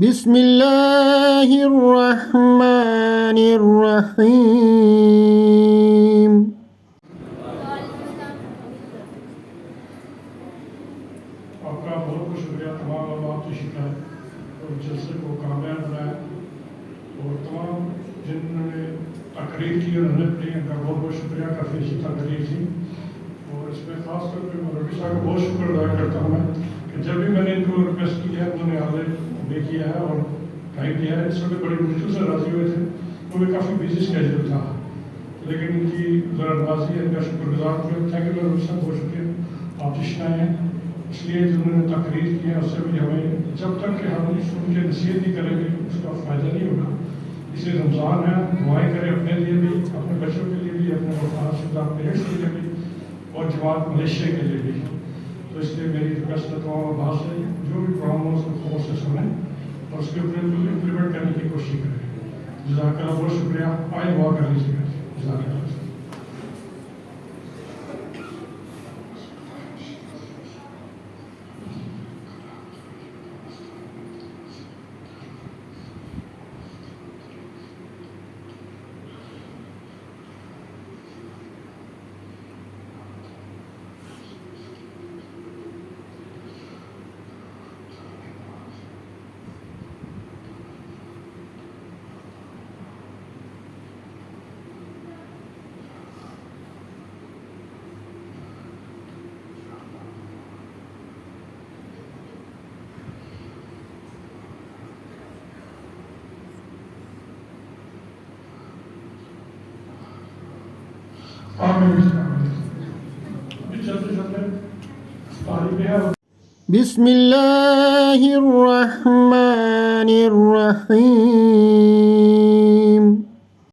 बिस्मिल्लाहिर रहमानिर रहीम। आपका बहुत बहुत शुक्रिया तमाम अहबाब की शिकायत और जलसे को कामयाब बनाया और तमाम जिन्होंने तकरीर की उन्होंने पढ़ी उनका बहुत बहुत शुक्रिया। काफ़ी अच्छी तकरीर थी और इसमें ख़ास तौर पर मौलवी साहब का बहुत शुक्र अदा करता हूँ मैं कि जब भी मैंने इनको रिक्वेस्ट की है उन्होंने आगे पे किया है और टाइम दिया है। इस वक्त बड़ी मुश्किल से राज़ी हुए थे क्योंकि काफ़ी बिजी स्केड्यूल था, लेकिन इनकी ज़रा नाराज़ी है, इनका शुक्रगुजार हूँ। थैंक यू मौलवी साहब, बहुत शुक्रिया आप तशरीफ़ आए हैं। इसलिए जो उन्होंने तकरीर की है उससे भी हमें जब तक कि हम सुन के नसीहत नहीं करेंगे उसका फ़ायदा नहीं होगा। इसलिए रमज़ान है, दुआएं करें अपने लिए भी, अपने बच्चों के लिए भी, अपने वफादार पेरेंट्स के लिए भी और जमात मलेशिया के लिए भी। तो इसलिए मेरी रिक्वेस्ट है तमाम अब्बास से जो भी प्रोग्राम हो उसको खौफ से सुनें और उसके ऊपर इम्प्लीमेंट करने की कोशिश करें। जज़ाकल्लाह, बहुत शुक्रिया। आए दुआ कर लीजिएगा। जज़ाकल्लाह। बिस्मिल्लाहिर रहमानिर रहीम।